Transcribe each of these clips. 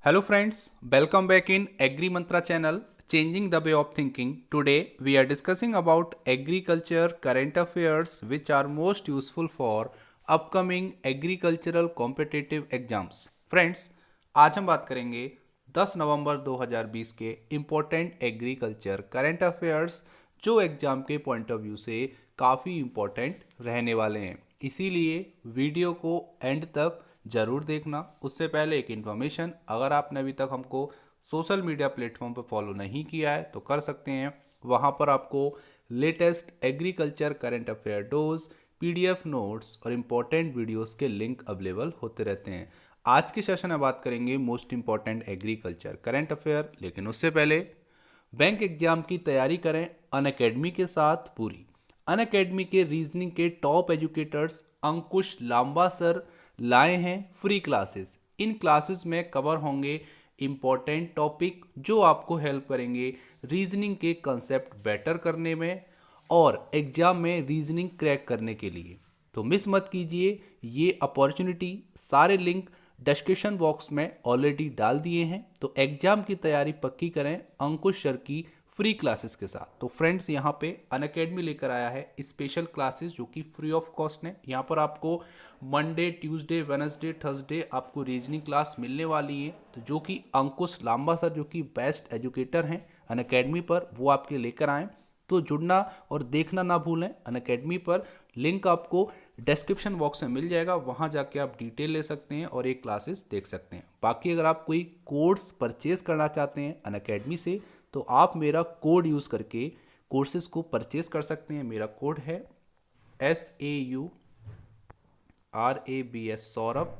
Hello friends, welcome back in Agri Mantra channel, changing the way of thinking. Today we are discussing about agriculture current affairs which are most useful for upcoming agricultural competitive exams. Friends, आज हम बात करेंगे 10 नवंबर 2020 के important agriculture current affairs जो exam के point of view से काफ़ी important रहने वाले हैं। इसीलिए वीडियो को एंड तक ज़रूर देखना। उससे पहले एक इन्फॉर्मेशन, अगर आपने अभी तक हमको सोशल मीडिया प्लेटफॉर्म पर फॉलो नहीं किया है तो कर सकते हैं। वहाँ पर आपको latest agriculture current affair dose, PDF notes और इम्पोर्टेंट वीडियोस के लिंक अवेलेबल होते रहते हैं। आज के सेशन में बात करेंगे most important agriculture current affair, लेकिन उससे पहले बैंक एग्जाम की तैयारी करें अनअकैडमी के साथ पूरी। अनअकैडमी के रीजनिंग के टॉप एजुकेटर्स अंकुश लांबा सर लाए हैं फ्री क्लासेस। इन क्लासेस में कवर होंगे इम्पॉर्टेंट टॉपिक जो आपको हेल्प करेंगे रीजनिंग के कंसेप्ट बेटर करने में और एग्जाम में रीजनिंग क्रैक करने के लिए। तो मिस मत कीजिए ये अपॉर्चुनिटी। सारे लिंक डिस्क्रिप्शन बॉक्स में ऑलरेडी डाल दिए हैं। तो एग्जाम की तैयारी पक्की करें अंकुश सर की फ्री क्लासेस के साथ। तो फ्रेंड्स, यहाँ पे अनअकैडमी लेकर आया है स्पेशल क्लासेस जो कि फ्री ऑफ कॉस्ट है। यहाँ पर आपको मंडे, ट्यूसडे, वेडनेसडे, थर्सडे आपको रीजनिंग क्लास मिलने वाली है। तो जो कि अंकुश लांबा सर जो कि बेस्ट एजुकेटर हैं अनअकैडमी पर, वो आपके लिए लेकर आएँ। तो जुड़ना और देखना ना भूलें अनअकैडमी पर। लिंक आपको डिस्क्रिप्शन बॉक्स में मिल जाएगा, वहाँ जाके आप डिटेल ले सकते हैं और ये क्लासेस देख सकते हैं। बाकी अगर आप कोई कोर्स परचेज करना चाहते हैं अनअकैडमी से तो आप मेरा कोड यूज़ करके कोर्सेज को परचेज कर सकते हैं। मेरा कोड है SAURABS सौरभ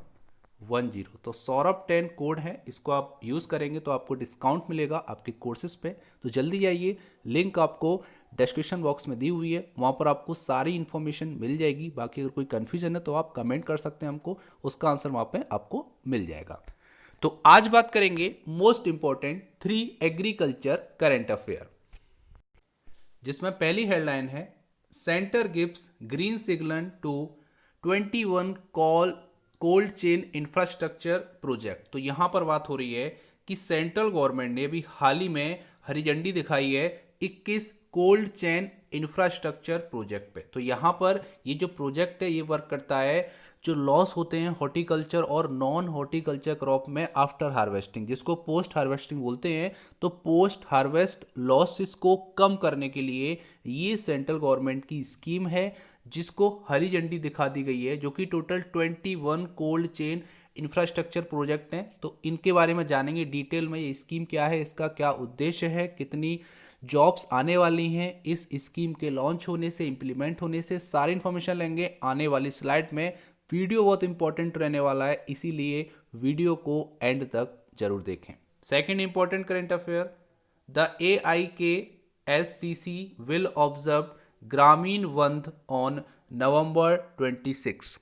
10। तो सौरभ 10 कोड है, इसको आप यूज़ करेंगे तो आपको डिस्काउंट मिलेगा आपके कोर्सेज पे। तो जल्दी जाइए, लिंक आपको डिस्क्रिप्शन बॉक्स में दी हुई है, वहाँ पर आपको सारी इन्फॉर्मेशन मिल जाएगी। बाकी अगर कोई कन्फ्यूजन है तो आप कमेंट कर सकते हैं हमको, उसका आंसर वहाँ पे आपको मिल जाएगा। तो आज बात करेंगे most important 3 agriculture current affair, जिसमें पहली हेडलाइन है centre gives green signal to 21 cold chain infrastructure project. तो यहां पर बात हो रही है कि सेंट्रल गवर्नमेंट ने भी हाल ही में हरी झंडी दिखाई है 21 कोल्ड चेन इंफ्रास्ट्रक्चर प्रोजेक्ट पे। तो यहां पर ये जो प्रोजेक्ट है ये वर्क करता है जो लॉस होते हैं हॉर्टिकल्चर और नॉन हॉर्टिकल्चर क्रॉप में आफ्टर हार्वेस्टिंग, जिसको पोस्ट हार्वेस्टिंग बोलते हैं। तो पोस्ट हार्वेस्ट लॉसेस को कम करने के लिए ये सेंट्रल गवर्नमेंट की स्कीम है जिसको हरी झंडी दिखा दी गई है, जो कि total 21 cold chain infrastructure project हैं। तो इनके बारे में जानेंगे डिटेल में, ये स्कीम क्या है, इसका क्या उद्देश्य है, कितनी जॉब्स आने वाली हैं इस स्कीम के लॉन्च होने से, इम्प्लीमेंट होने से, सारी इन्फॉर्मेशन लेंगे आने वाली स्लाइड में। वीडियो बहुत इंपॉर्टेंट रहने वाला है, इसीलिए वीडियो को एंड तक जरूर देखें। Second important current affair, the AIKSCC will observe ग्रामीण वंद ऑन नवंबर 26।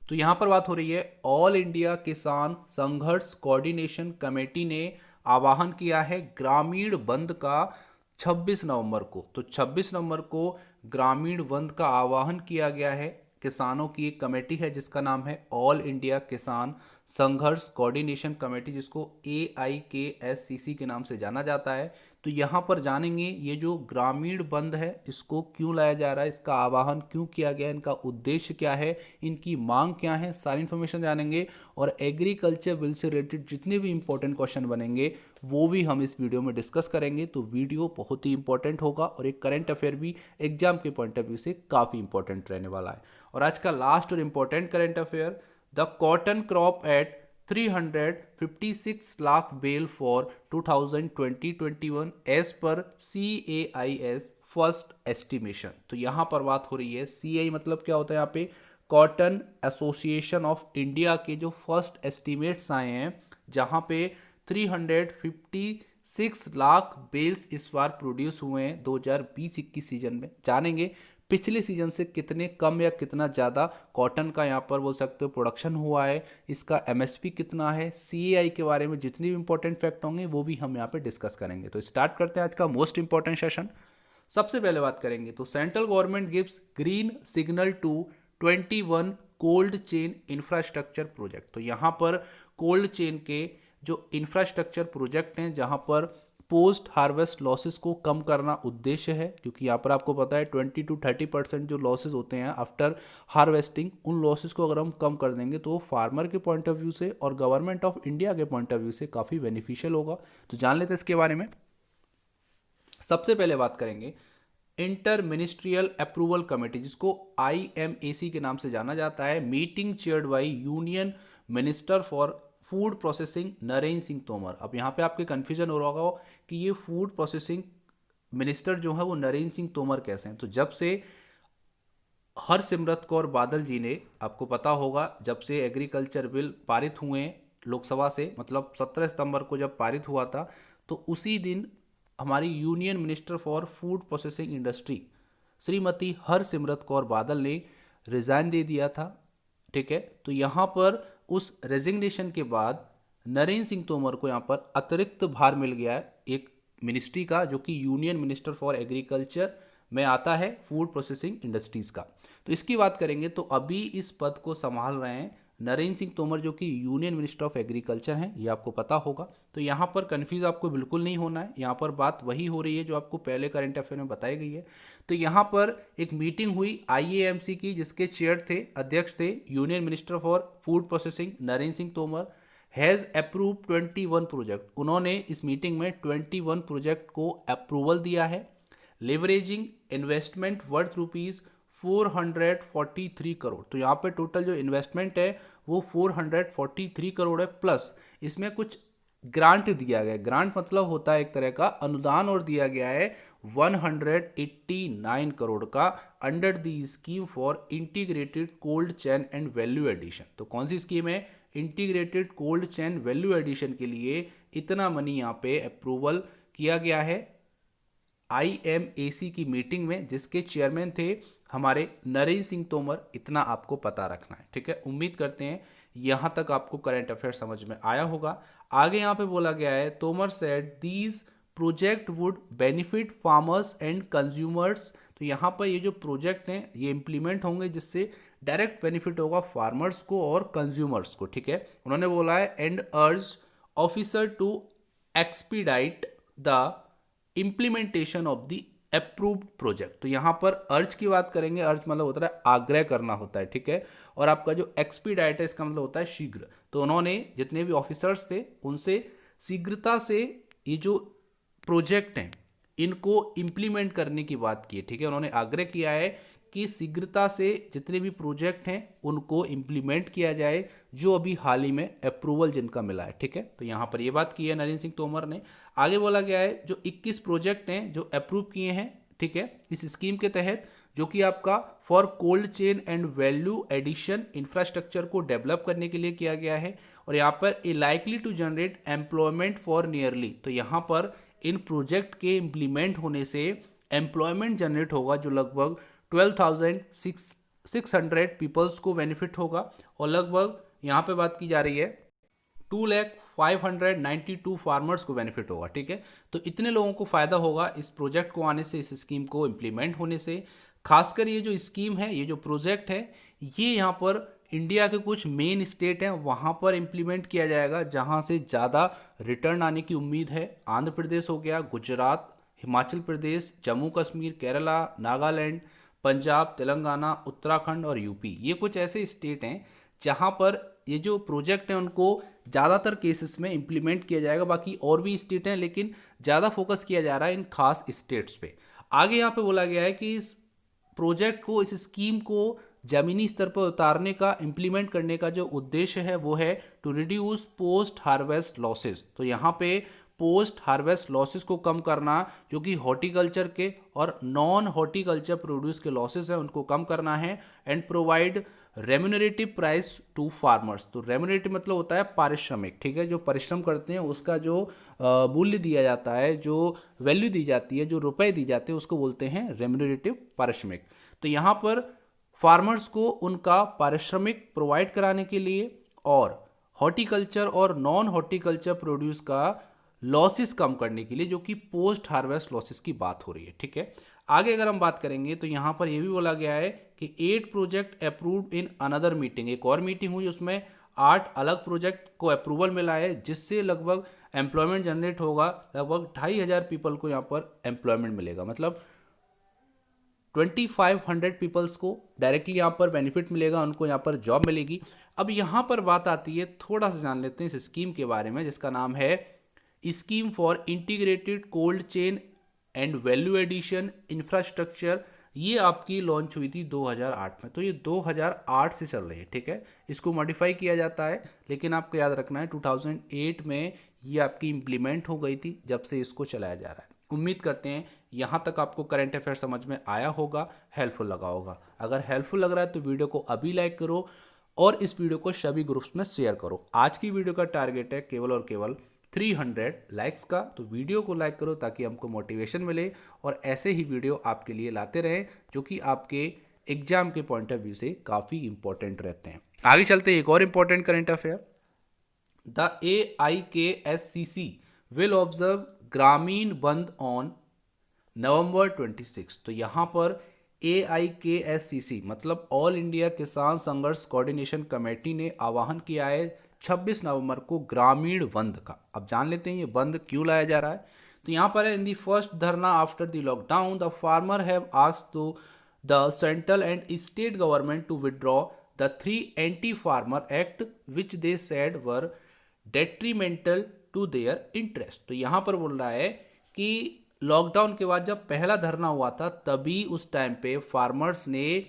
तो यहां पर बात हो रही है ऑल इंडिया किसान संघर्ष कोऑर्डिनेशन कमेटी ने आह्वान किया है ग्रामीण बंद का 26 नवंबर को। तो 26 नवंबर को ग्रामीण बंद का आह्वान किया गया है। किसानों की एक कमेटी है जिसका नाम है ऑल इंडिया किसान संघर्ष कोऑर्डिनेशन कमेटी, जिसको AIKSCC के नाम से जाना जाता है। तो यहाँ पर जानेंगे ये जो ग्रामीण बंद है इसको क्यों लाया जा रहा है, इसका आह्वान क्यों किया गया, इनका उद्देश्य क्या है, इनकी मांग क्या है, सारी इन्फॉर्मेशन जानेंगे। और एग्रीकल्चर बिल से रिलेटेड जितने भी इंपॉर्टेंट क्वेश्चन बनेंगे वो भी हम इस वीडियो में डिस्कस करेंगे। तो वीडियो बहुत ही इंपॉर्टेंट होगा और एक करंट अफेयर भी एग्जाम के पॉइंट ऑफ व्यू से काफ़ी इंपॉर्टेंट रहने वाला है। और आज का लास्ट और important current affair, the cotton crop at 356 lakh bale for 2020-21 as per CAIS first estimation. तो यहां पर बात हो रही है CAI मतलब क्या होता है, यहाँ पे कॉटन एसोसिएशन ऑफ इंडिया के जो फर्स्ट एस्टिमेट्स आए हैं जहां पे 356 लाख बेल्स इस बार प्रोड्यूस हुए हैं 2020-21 सीजन में। जानेंगे पिछले सीजन से कितने कम या कितना ज़्यादा कॉटन का यहाँ पर बोल सकते हो प्रोडक्शन हुआ है, इसका MSP कितना है, CAI के बारे में जितने भी इंपॉर्टेंट फैक्ट होंगे वो भी हम यहाँ पे डिस्कस करेंगे। तो स्टार्ट करते हैं आज का मोस्ट इंपॉर्टेंट सेशन। सबसे पहले बात करेंगे तो central government gives green signal to 21 cold chain infrastructure project. तो यहाँ पर कोल्ड चेन के जो इंफ्रास्ट्रक्चर प्रोजेक्ट हैं जहां पर पोस्ट हार्वेस्ट लॉसेस को कम करना उद्देश्य है, क्योंकि यहाँ पर आपको पता है 20 to 30% जो लॉसेस होते हैं आफ्टर हार्वेस्टिंग, उन लॉसेस को अगर हम कम कर देंगे तो फार्मर के पॉइंट ऑफ व्यू से और गवर्नमेंट ऑफ इंडिया के पॉइंट ऑफ व्यू से काफ़ी बेनिफिशियल होगा। तो जान लेते हैं इसके बारे में। सबसे पहले बात करेंगे इंटर मिनिस्ट्रियल अप्रूवल कमेटी, जिसको IMAC के नाम से जाना जाता है, meeting chaired by union minister for food processing Narendra Singh Tomar. अब यहाँ पे आपके कंफ्यूजन हो रहा होगा कि ये फूड प्रोसेसिंग मिनिस्टर जो है वो नरेंद्र सिंह तोमर कैसे हैं। तो जब से हरसिमरत कौर बादल जी ने, आपको पता होगा, जब से एग्रीकल्चर बिल पारित हुए लोकसभा से, मतलब 17 सितंबर को जब पारित हुआ था, तो उसी दिन हमारी union minister for food processing industry Shrimati Harsimrat Kaur Badal ने रिजाइन दे दिया था। ठीक है, तो यहाँ पर उस रेजिग्नेशन के बाद नरेंद्र सिंह तोमर को यहाँ पर अतिरिक्त भार मिल गया है एक मिनिस्ट्री का, जो कि यूनियन मिनिस्टर फॉर एग्रीकल्चर में आता है, फूड प्रोसेसिंग इंडस्ट्रीज का। तो इसकी बात करेंगे तो अभी इस पद को संभाल रहे हैं नरेंद्र सिंह तोमर, जो कि यूनियन मिनिस्टर ऑफ एग्रीकल्चर हैं, ये आपको पता होगा। तो यहाँ पर कंफ्यूज आपको बिल्कुल नहीं होना है, यहाँ पर बात वही हो रही है जो आपको पहले करंट अफेयर में बताई गई है। तो यहाँ पर एक मीटिंग हुई IAMC की, जिसके चेयर थे, अध्यक्ष थे union minister for food processing Narendra Singh Tomar, has approve 21 project. उन्होंने इस मीटिंग में 21 प्रोजेक्ट को अप्रूवल दिया है, लेवरेजिंग इन्वेस्टमेंट वर्थ ₹443 करोड़। तो यहाँ पे टोटल जो इन्वेस्टमेंट है वो 443 करोड़ है, प्लस इसमें कुछ ग्रांट दिया गया है। ग्रांट मतलब होता है एक तरह का अनुदान, और दिया गया है 189 करोड़ का under the scheme for integrated cold chain and value addition. तो कौन सी स्कीम है? Integrated cold chain value addition के लिए इतना मनी यहाँ पे अप्रूवल किया गया है IMAC की मीटिंग में, जिसके चेयरमैन थे हमारे नरेंद्र सिंह तोमर। इतना आपको पता रखना है, ठीक है। उम्मीद करते हैं यहाँ तक आपको करंट अफेयर समझ में आया होगा। आगे यहाँ पे बोला गया है, Tomar said these project would benefit farmers and consumers. तो यहाँ पर ये जो प्रोजेक्ट हैं ये इंप्लीमेंट होंगे जिससे डायरेक्ट बेनिफिट होगा फार्मर्स को और कंज्यूमर्स को, ठीक है। उन्होंने बोला है and urge officer to expedite the implementation of the approved project. तो यहाँ पर अर्ज की बात करेंगे, अर्ज मतलब होता है आग्रह करना होता है, ठीक है। और आपका जो एक्सपीडाइट है इसका मतलब होता है शीघ्र। तो उन्होंने जितने भी ऑफिसर्स थे उनसे शीघ्रता से ये जो प्रोजेक्ट हैं इनको इम्प्लीमेंट करने की बात की है, ठीक है। उन्होंने आग्रह किया है कि शीघ्रता से जितने भी प्रोजेक्ट हैं उनको इम्प्लीमेंट किया जाए जो अभी हाल ही में अप्रूवल जिनका मिला है, ठीक है। तो यहाँ पर ये बात की है नरेंद्र सिंह तोमर ने। आगे बोला गया है जो 21 प्रोजेक्ट हैं जो अप्रूव किए हैं, ठीक है, इस स्कीम के तहत, जो कि आपका for cold chain and value addition infrastructure को डेवलप करने के लिए किया गया है। और यहाँ पर a likely to generate employment for nearly, तो यहाँ पर इन प्रोजेक्ट के इम्प्लीमेंट होने से एम्प्लॉयमेंट जनरेट होगा जो लगभग 12,600 पीपल्स को बेनिफिट होगा। और लगभग यहाँ पे बात की जा रही है 2,592 फार्मर्स को बेनिफिट होगा, ठीक है। तो इतने लोगों को फायदा होगा इस प्रोजेक्ट को आने से, इस स्कीम को इम्प्लीमेंट होने से। खासकर ये जो स्कीम है, ये जो प्रोजेक्ट है, ये यहाँ पर इंडिया के कुछ मेन स्टेट हैं वहाँ पर इम्प्लीमेंट किया जाएगा जहाँ से ज़्यादा रिटर्न आने की उम्मीद है। आंध्र प्रदेश हो गया, गुजरात, हिमाचल प्रदेश, जम्मू कश्मीर, केरला, नागालैंड, पंजाब, तेलंगाना, उत्तराखंड और यूपी। ये कुछ ऐसे स्टेट हैं जहाँ पर ये जो प्रोजेक्ट हैं उनको ज़्यादातर केसेस में इम्प्लीमेंट किया जाएगा। बाकी और भी स्टेट हैं लेकिन ज़्यादा फोकस किया जा रहा है इन खास स्टेट्स पे। आगे यहाँ पे बोला गया है कि इस प्रोजेक्ट को, इस स्कीम को जमीनी स्तर पर उतारने का, इम्प्लीमेंट करने का जो उद्देश्य है वो है to reduce post harvest losses. तो यहाँ पे पोस्ट हार्वेस्ट लॉसेस को कम करना, जो कि हॉर्टिकल्चर के और नॉन हॉर्टिकल्चर प्रोड्यूस के लॉसेस हैं उनको कम करना है। And provide remunerative price to farmers. तो रेम्यूनरेटिव मतलब होता है पारिश्रमिक, ठीक है। जो परिश्रम करते हैं उसका जो मूल्य दिया जाता है, जो वैल्यू दी जाती है, जो रुपए दी जाते हैं, उसको बोलते हैं रेम्यूनरेटिव पारिश्रमिक। तो यहाँ पर फार्मर्स को उनका पारिश्रमिक प्रोवाइड कराने के लिए और हॉर्टिकल्चर और नॉन हॉर्टिकल्चर प्रोड्यूस का लॉसेस कम करने के लिए, जो कि पोस्ट हार्वेस्ट लॉसेस की बात हो रही है, ठीक है। आगे अगर हम बात करेंगे तो यहाँ पर यह भी बोला गया है कि 8 project approved in another meeting. एक और मीटिंग हुई, उसमें 8 अलग प्रोजेक्ट को अप्रूवल मिला है, जिससे लगभग एम्प्लॉयमेंट जनरेट होगा, लगभग 2500 पीपल को यहाँ पर एम्प्लॉयमेंट मिलेगा। मतलब 2500 पीपल्स को डायरेक्टली यहाँ पर बेनिफिट मिलेगा, उनको यहाँ पर जॉब मिलेगी। अब यहाँ पर बात आती है, थोड़ा सा जान लेते हैं इस स्कीम के बारे में, जिसका नाम है scheme for integrated cold chain and value addition infrastructure. ये आपकी लॉन्च हुई थी 2008 में, तो ये 2008 से चल रही है, ठीक है। इसको मॉडिफाई किया जाता है, लेकिन आपको याद रखना है 2008 में ये आपकी इम्प्लीमेंट हो गई थी, जब से इसको चलाया जा रहा है। उम्मीद करते हैं यहाँ तक आपको करंट अफेयर समझ में आया होगा, हेल्पफुल लगा होगा। अगर हेल्पफुल लग रहा है तो वीडियो को अभी लाइक करो और इस वीडियो को सभी ग्रुप्स में शेयर करो। आज की वीडियो का टारगेट है केवल और केवल 300 लाइक्स का, तो वीडियो को लाइक करो ताकि हमको मोटिवेशन मिले और ऐसे ही वीडियो आपके लिए लाते रहें, जो कि आपके एग्जाम के पॉइंट ऑफ व्यू से काफ़ी इंपॉर्टेंट रहते हैं। आगे चलते हैं, एक और important current affair. The AIKSCC will observe ग्रामीण बंद ऑन नवंबर 26। तो यहाँ पर AIKSCC मतलब ऑल इंडिया किसान संघर्ष कोऑर्डिनेशन कमेटी ने आह्वान किया है 26 नवंबर को ग्रामीण बंद का। अब जान लेते हैं ये बंद क्यों लाया जा रहा है। तो यहाँ पर है, in the first dharna after the lockdown the farmer have asked to the central and state government to withdraw the 3 anti farmer act which they said were detrimental to their interest. तो यहाँ पर बोल रहा है कि लॉकडाउन के बाद जब पहला धरना हुआ था, तभी उस टाइम पे फार्मर्स ने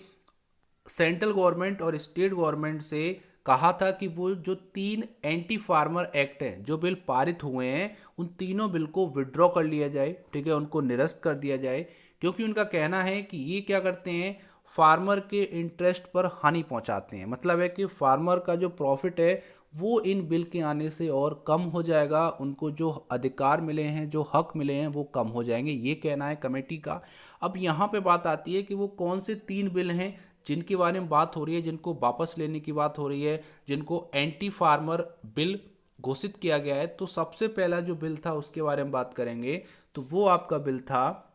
सेंट्रल गवर्नमेंट और स्टेट गवर्नमेंट से कहा था कि वो जो 3 एंटी फार्मर एक्ट हैं जो बिल पारित हुए हैं, उन तीनों बिल को विड्रॉ कर लिया जाए, ठीक है, उनको निरस्त कर दिया जाए। क्योंकि उनका कहना है कि ये क्या करते हैं, फार्मर के इंटरेस्ट पर हानि पहुंचाते हैं। मतलब है कि फार्मर का जो प्रॉफिट है वो इन बिल के आने से और कम हो जाएगा, उनको जो अधिकार मिले हैं, जो हक मिले हैं, वो कम हो जाएंगे, ये कहना है कमेटी का। अब यहाँ पे बात आती है कि वो कौन से 3 बिल हैं जिनके बारे में बात हो रही है, जिनको वापस लेने की बात हो रही है, जिनको एंटी फार्मर बिल घोषित किया गया है। तो सबसे पहला जो बिल था उसके बारे में बात करेंगे, तो वो आपका बिल था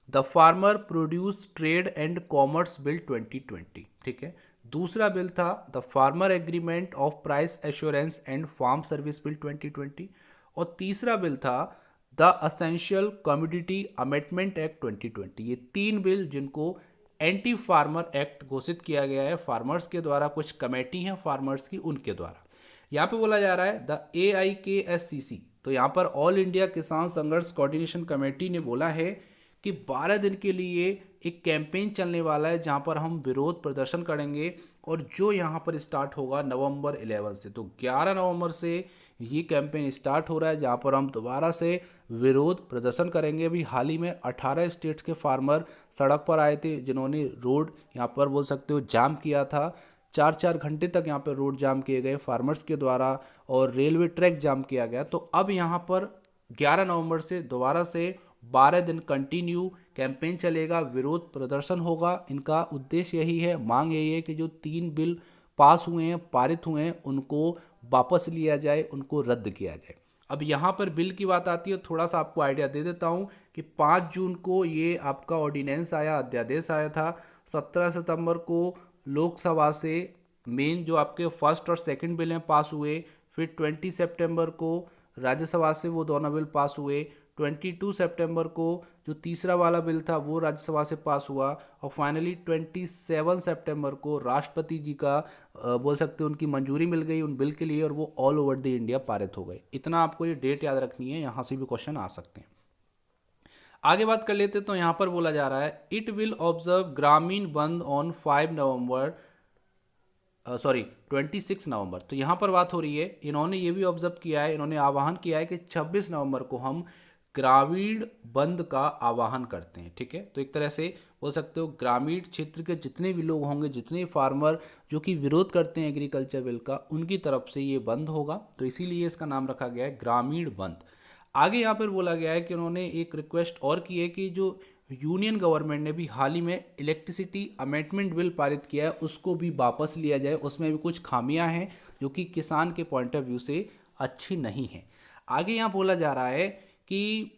the farmer produce trade and commerce bill 2020, ठीक है। दूसरा बिल था the farmer agreement of price assurance and farm service bill 2020, और तीसरा बिल था the essential commodity amendment act 2020। ये 3 बिल जिनको एंटी फार्मर एक्ट घोषित किया गया है फार्मर्स के द्वारा, कुछ कमेटी हैं फार्मर्स की, उनके द्वारा। यहाँ पे बोला जा रहा है द AIKSCC, तो यहाँ पर ऑल इंडिया किसान संघर्ष कोऑर्डिनेशन कमेटी ने बोला है कि 12 दिन के लिए एक कैंपेन चलने वाला है जहां पर हम विरोध प्रदर्शन करेंगे, और जो यहां पर स्टार्ट होगा नवंबर 11 से। तो 11 नवंबर से ये कैंपेन स्टार्ट हो रहा है, जहां पर हम दोबारा से विरोध प्रदर्शन करेंगे। अभी हाल ही में 18 स्टेट्स के फार्मर सड़क पर आए थे, जिन्होंने रोड यहाँ पर बोल सकते हो जाम किया था। 4-4 घंटे तक यहाँ पर रोड जाम किए गए फार्मर्स के द्वारा, और रेलवे ट्रैक जाम किया गया। तो अब यहाँ पर 11 नवंबर से दोबारा से 12 दिन कंटिन्यू कैंपेन चलेगा, विरोध प्रदर्शन होगा। इनका उद्देश्य यही है, मांग यही है कि जो 3 बिल पास हुए हैं, पारित हुए हैं, उनको वापस लिया जाए, उनको रद्द किया जाए। अब यहाँ पर बिल की बात आती है, थोड़ा सा आपको आइडिया दे देता हूँ कि 5 जून को ये आपका ऑर्डिनेंस आया, अध्यादेश आया था। 17 सितंबर को लोकसभा से मेन जो आपके फर्स्ट और सेकंड बिल हैं पास हुए, फिर 20 सितंबर को राज्यसभा से वो दोनों बिल पास हुए। 22 सितंबर को जो तीसरा वाला बिल था वो राज्यसभा से पास हुआ, और फाइनली 27 सितंबर को राष्ट्रपति जी का बोल सकते हो उनकी मंजूरी मिल गई उन बिल के लिए, और वो ऑल ओवर द इंडिया पारित हो गए। इतना आपको ये डेट याद रखनी है, यहाँ से भी क्वेश्चन आ सकते हैं। आगे बात कर लेते, तो यहाँ पर बोला जा रहा है इट विल ऑब्जर्व ग्रामीण बंद ऑन 5 नवंबर 26 नवंबर। तो यहाँ पर बात हो रही है, इन्होंने ये भी ऑब्जर्व किया है, इन्होंने आह्वान किया है कि 26 नवंबर को हम ग्रामीण बंद का आह्वान करते हैं, ठीक है। तो एक तरह से बोल सकते हो ग्रामीण क्षेत्र के जितने भी लोग होंगे, जितने फार्मर जो कि विरोध करते हैं एग्रीकल्चर बिल का, उनकी तरफ से ये बंद होगा, तो इसीलिए इसका नाम रखा गया है ग्रामीण बंद। आगे यहाँ पर बोला गया है कि उन्होंने एक रिक्वेस्ट और की है कि जो यूनियन गवर्नमेंट ने भी हाल ही में इलेक्ट्रिसिटी अमेंडमेंट बिल पारित किया है, उसको भी वापस लिया जाए। उसमें भी कुछ खामियां हैं जो कि किसान के पॉइंट ऑफ व्यू से अच्छी नहीं है। आगे यहाँ बोला जा रहा है कि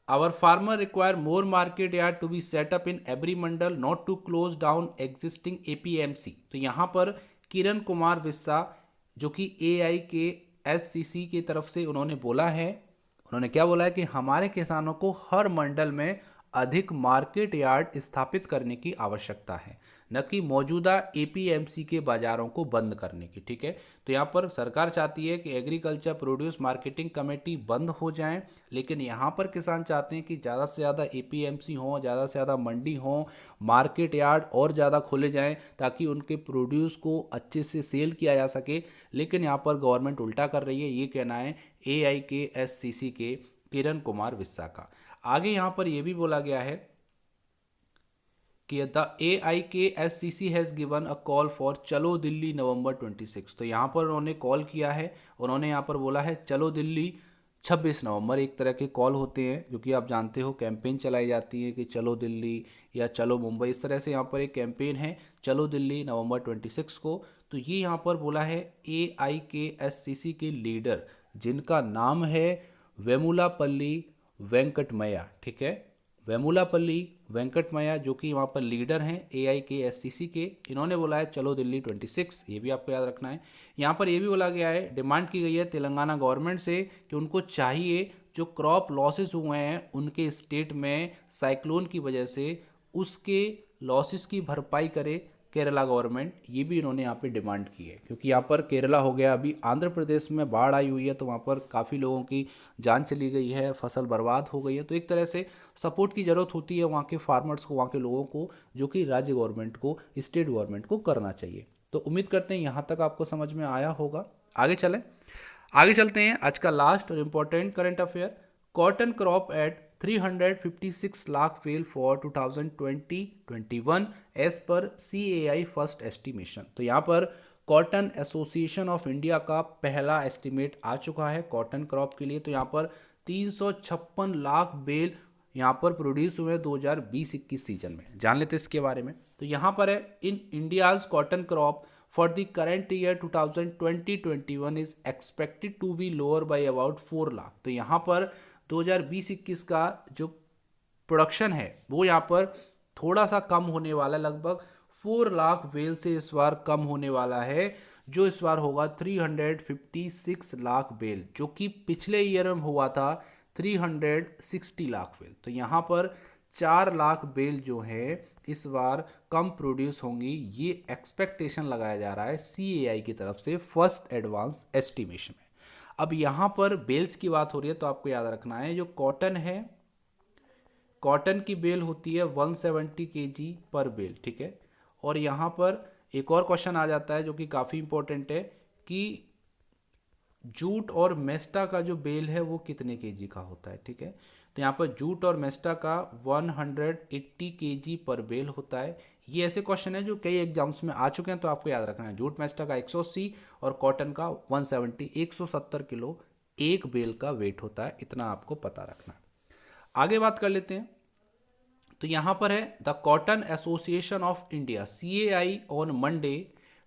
our farmer require more market yard to be set up in every mandal, not to close down existing APMC। तो यहाँ पर किरण कुमार बिस्सा जो कि AIKSCC की तरफ से उन्होंने बोला है, उन्होंने क्या बोला है कि हमारे किसानों को हर मंडल में अधिक मार्केट यार्ड स्थापित करने की आवश्यकता है, न कि मौजूदा APMC के बाजारों को बंद करने की। ठीक है, तो यहाँ पर सरकार चाहती है कि एग्रीकल्चर प्रोड्यूस मार्केटिंग कमेटी बंद हो जाएं, लेकिन यहाँ पर किसान चाहते हैं कि ज़्यादा से ज़्यादा APMC हो, ज़्यादा से ज़्यादा मंडी हो, मार्केट यार्ड और ज़्यादा खोले जाएं ताकि उनके प्रोड्यूस को अच्छे से सेल किया जा सके। लेकिन यहाँ पर गवर्नमेंट उल्टा कर रही है, ये कहना है AIKSCC के किरण कुमार विस्सा का। आगे यहाँ पर यह भी बोला गया है कि the AIKSCC has given a call for चलो दिल्ली नवंबर 26। तो यहाँ पर उन्होंने कॉल किया है, उन्होंने यहाँ पर बोला है चलो दिल्ली 26 नवंबर। एक तरह के कॉल होते हैं जो कि आप जानते हो, कैंपेन चलाई जाती है कि चलो दिल्ली या चलो मुंबई, इस तरह से यहाँ पर एक कैंपेन है चलो दिल्ली नवंबर 26 को। तो ये यहाँ पर बोला है AIKSCC के लीडर, जिनका नाम है वेमुलापल्ली वेंकटमैया। ठीक है, वेमुलापल्ली वेंकटमैया जो कि वहाँ पर लीडर हैं AIKSCC के, इन्होंने बोला है चलो दिल्ली 26। ये भी आपको याद रखना है। यहाँ पर ये भी बोला गया है, डिमांड की गई है तेलंगाना गवर्नमेंट से कि उनको चाहिए जो क्रॉप लॉसेस हुए हैं उनके स्टेट में साइक्लोन की वजह से, उसके लॉसेस की भरपाई करे केरला गवर्नमेंट। ये भी इन्होंने यहाँ पे डिमांड की है, क्योंकि यहाँ पर केरला हो गया, अभी आंध्र प्रदेश में बाढ़ आई हुई है, तो वहाँ पर काफ़ी लोगों की जान चली गई है, फसल बर्बाद हो गई है। तो एक तरह से सपोर्ट की ज़रूरत होती है वहाँ के फार्मर्स को, वहाँ के लोगों को, जो कि राज्य गवर्नमेंट को, स्टेट गवर्नमेंट को करना चाहिए। तो उम्मीद करते हैं यहाँ तक आपको समझ में आया होगा। आगे चलते हैं। आज का लास्ट और important current affair, cotton crop at 356 lakh bale for 2020-21 as per CAI first estimation. तो यहाँ पर कॉटन एसोसिएशन ऑफ इंडिया का पहला एस्टिमेट आ चुका है कॉटन क्रॉप के लिए। तो यहाँ पर 356 लाख बेल यहाँ पर प्रोड्यूस हुए 2020-21 सीजन में। जान लेते इसके बारे में। तो यहाँ पर है, in India's cotton crop for the current year 2020-21 is expected to be lower by about 4 lakh. तो यहाँ पर 2020-21 का जो प्रोडक्शन है वो यहाँ पर थोड़ा सा कम होने वाला है, लगभग 4 लाख बेल से इस बार कम होने वाला है, जो इस बार होगा 356 लाख बेल, जो कि पिछले ईयर में हुआ था 360 लाख बेल। तो यहाँ पर 4 लाख बेल जो है इस बार कम प्रोड्यूस होंगी, ये एक्सपेक्टेशन लगाया जा रहा है CAI की तरफ से फर्स्ट एडवांस एस्टिमेशन में। अब यहाँ पर बेल्स की बात हो रही है, तो आपको याद रखना है जो कॉटन है, कॉटन की बेल होती है 170 kg पर बेल। ठीक है, और यहाँ पर एक और क्वेश्चन आ जाता है जो कि काफ़ी इंपॉर्टेंट है कि जूट और मेस्टा का जो बेल है वो कितने kg का होता है। ठीक है, तो यहाँ पर जूट और मेस्टा का 180 kg पर बेल होता है। ये ऐसे क्वेश्चन है जो कई एग्जाम्स में आ चुके हैं, तो आपको याद रखना है जूट मेस्टा का 180 और कॉटन का 170, 170 किलो एक बेल का वेट होता है, इतना आपको पता रखना है। आगे बात कर लेते हैं। तो यहाँ पर है the cotton association of India CAI on Monday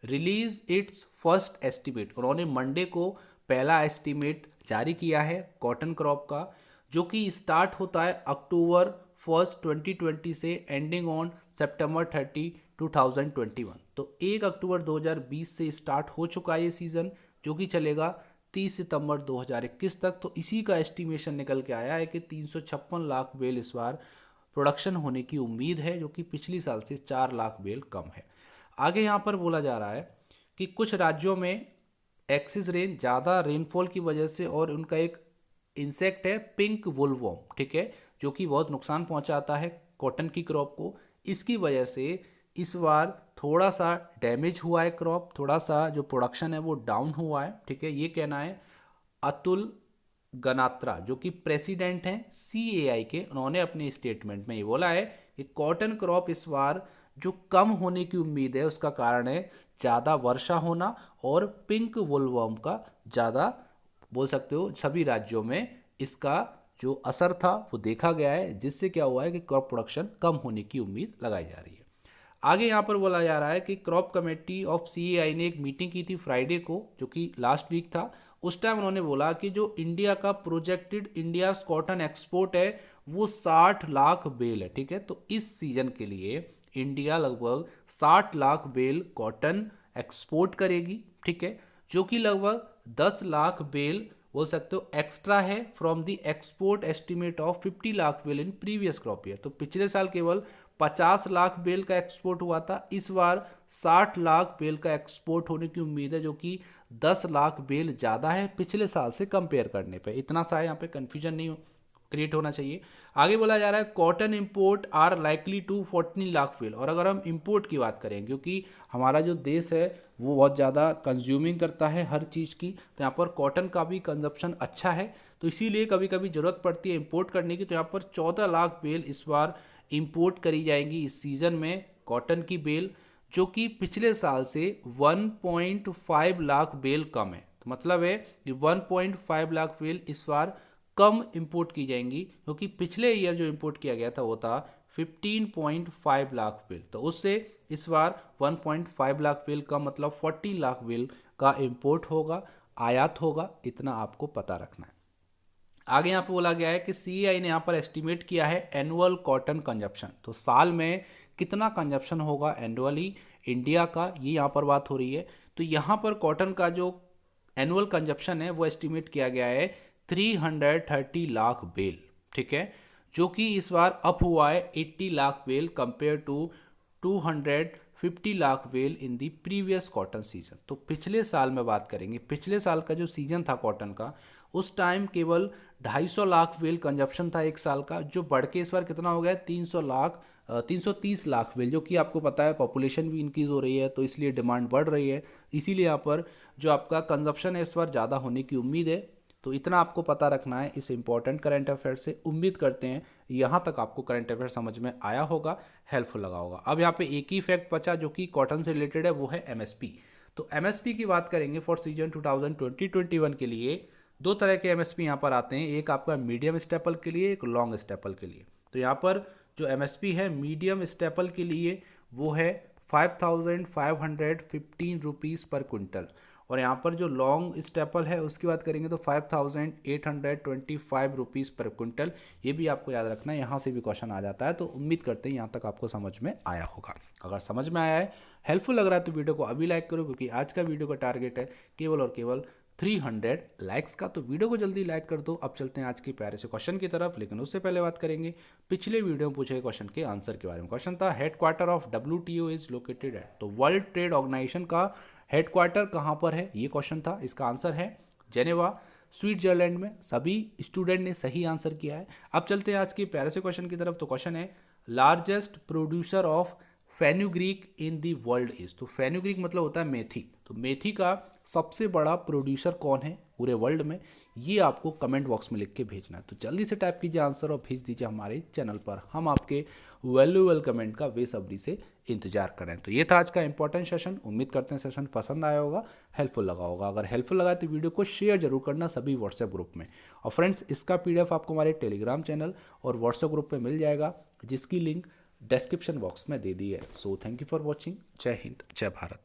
release it's first estimate. उन्होंने मंडे को पहला एस्टिमेट जारी किया है कॉटन क्रॉप का, जो कि स्टार्ट होता है अक्टूबर 1 2020 से एंडिंग ऑन सितंबर 30 2021। तो 1 अक्टूबर 2020 से स्टार्ट हो चुका है ये सीज़न, जो कि चलेगा 30 सितंबर 2021 तक। तो इसी का एस्टिमेशन निकल के आया है कि 356 लाख बेल इस बार प्रोडक्शन होने की उम्मीद है, जो कि पिछली साल से 4 लाख बेल कम है। आगे यहाँ पर बोला जा रहा है कि कुछ राज्यों में एक्सिस रेन, ज़्यादा रेनफॉल की वजह से, और उनका एक इंसेक्ट है पिंक वुलवॉर्म, ठीक है, जो कि बहुत नुकसान पहुंचाता है कॉटन की क्रॉप को। इसकी वजह से इस बार थोड़ा सा डैमेज हुआ है क्रॉप, थोड़ा सा जो प्रोडक्शन है वो डाउन हुआ है। ठीक है, ये कहना है अतुल गनात्रा, जो कि प्रेसिडेंट हैं CAI के, उन्होंने अपने स्टेटमेंट में ये बोला है कि कॉटन क्रॉप इस बार जो कम होने की उम्मीद है उसका कारण है ज़्यादा वर्षा होना और पिंक वुलवर्म का ज़्यादा, बोल सकते हो सभी राज्यों में इसका जो असर था वो देखा गया है, जिससे क्या हुआ है कि क्रॉप प्रोडक्शन कम होने की उम्मीद लगाई जा रही है। आगे यहाँ पर बोला जा रहा है कि क्रॉप कमेटी ऑफ CAI ने एक मीटिंग की थी फ्राइडे को, जो कि लास्ट वीक था। उस टाइम उन्होंने बोला कि जो इंडिया का प्रोजेक्टेड इंडिया कॉटन एक्सपोर्ट है वो 60 लाख बेल है। ठीक है, तो इस सीजन के लिए इंडिया लगभग 60 लाख बेल कॉटन एक्सपोर्ट करेगी। ठीक है, जो कि लगभग 10 लाख बेल बोल सकते हो एक्स्ट्रा है from the export estimate of 50 lakh bale in previous crop year. तो पिछले साल केवल 50 लाख बेल का एक्सपोर्ट हुआ था, इस बार 60 लाख बेल का एक्सपोर्ट होने की उम्मीद है, जो कि 10 लाख बेल ज़्यादा है पिछले साल से कंपेयर करने पे। इतना सा है, यहाँ पे कन्फ्यूजन नहीं क्रिएट होना चाहिए। आगे बोला जा रहा है cotton import are likely to 14 lakh bale. और अगर हम इंपोर्ट की बात करें, क्योंकि हमारा जो देश है वो बहुत ज़्यादा कंज्यूमिंग करता है हर चीज़ की, तो यहाँ पर कॉटन का भी कंजप्शन अच्छा है, तो इसीलिए कभी कभी ज़रूरत पड़ती है इंपोर्ट करने की। तो यहाँ पर 14 लाख बेल इस बार इंपोर्ट करी जाएंगी इस सीज़न में कॉटन की बेल, जो कि पिछले साल से 1.5 लाख बेल कम है। तो मतलब है कि 1.5 लाख बेल इस बार कम इंपोर्ट की जाएंगी, क्योंकि पिछले ईयर जो इंपोर्ट किया गया था वो था 15.5 लाख बेल, तो उससे इस बार 1.5 लाख बेल का मतलब 40 लाख बेल का इंपोर्ट होगा, आयात होगा, इतना आपको पता रखना है। आगे यहाँ पे बोला गया है कि सीआई ने यहाँ पर एस्टिमेट किया है एनुअल कॉटन कंजप्शन, तो साल में कितना कंजप्शन होगा एनुअली इंडिया का, ये यहाँ पर बात हो रही है। तो यहाँ पर कॉटन का जो एनुअल कंजप्शन है वो एस्टिमेट किया गया है 330 लाख बेल, ठीक है, जो कि इस बार अप हुआ है 80 lakh bale compare to 250 lakh bale in the previous cotton season. तो पिछले साल में बात करेंगे, पिछले साल का जो सीजन था कॉटन का, उस टाइम केवल 250 लाख बेल कंजप्शन था एक साल का, जो बढ़ के इस बार कितना हो गया 330 लाख बेल, जो कि आपको पता है पॉपुलेशन भी इंक्रीज हो रही है तो इसलिए डिमांड बढ़ रही है, इसीलिए यहाँ पर जो आपका कंजप्शन है इस बार ज़्यादा होने की उम्मीद है। तो इतना आपको पता रखना है इस इंपॉर्टेंट करंट अफेयर से। उम्मीद करते हैं यहाँ तक आपको करंट अफेयर समझ में आया होगा, हेल्पफुल लगा होगा। अब यहाँ पे एक ही फैक्ट बचा जो कि कॉटन से रिलेटेड है, वो है एमएसपी। तो एमएसपी की बात करेंगे फॉर सीजन 2020-21 के लिए, दो तरह के एमएसपी यहाँ पर आते हैं, एक आपका मीडियम स्टेपल के लिए, एक लॉन्ग स्टेपल के लिए। तो यहाँ पर जो एमएसपी है मीडियम स्टेपल के लिए वो है 5,515 रुपीज़ पर क्विंटल, और यहाँ पर जो लॉन्ग स्टेपल है उसकी बात करेंगे तो 5,825 रुपीज़ पर क्विंटल। ये भी आपको याद रखना है, यहाँ से भी क्वेश्चन आ जाता है। तो उम्मीद करते हैं यहाँ तक आपको समझ में आया होगा। अगर समझ में आया है, हेल्पफुल लग रहा है, तो वीडियो को अभी लाइक करो, क्योंकि आज का वीडियो का टारगेट है केवल और केवल 300 लाइक्स का। तो वीडियो को जल्दी लाइक कर दो। अब चलते हैं आज के प्यारे से क्वेश्चन की तरफ, लेकिन उससे पहले बात करेंगे पिछले वीडियो में पूछे गए क्वेश्चन के आंसर के बारे में। क्वेश्चन था headquarter of WTO is located at, तो वर्ल्ड ट्रेड ऑर्गेनाइजेशन का हेडक्वार्टर कहाँ पर है, ये क्वेश्चन था। इसका आंसर है जेनेवा, स्विट्जरलैंड में। सभी स्टूडेंट ने सही आंसर किया है। अब चलते हैं आज के प्यारे से क्वेश्चन की तरफ। तो क्वेश्चन है largest producer of fenugreek in the world is, तो फेनुग्रीक मतलब होता है मेथी, तो मेथी का सबसे बड़ा प्रोड्यूसर कौन है पूरे वर्ल्ड में, ये आपको कमेंट बॉक्स में लिख के भेजना है। तो जल्दी से टाइप कीजिए आंसर और भेज दीजिए हमारे चैनल पर। हम आपके वैल्यूएबल कमेंट का बेसब्री से इंतजार कर रहे हैं। तो ये था आज का इंपॉर्टेंट सेशन। उम्मीद करते हैं सेशन पसंद आया होगा, हेल्पफुल लगा होगा। अगर हेल्पफुल लगा तो वीडियो को शेयर जरूर करना सभी व्हाट्सएप ग्रुप में। और फ्रेंड्स, इसका PDF आपको हमारे टेलीग्राम चैनल और व्हाट्सएप ग्रुप पर मिल जाएगा, जिसकी लिंक डिस्क्रिप्शन बॉक्स में दे दी है। So thank you for watching. जय हिंद, जय भारत।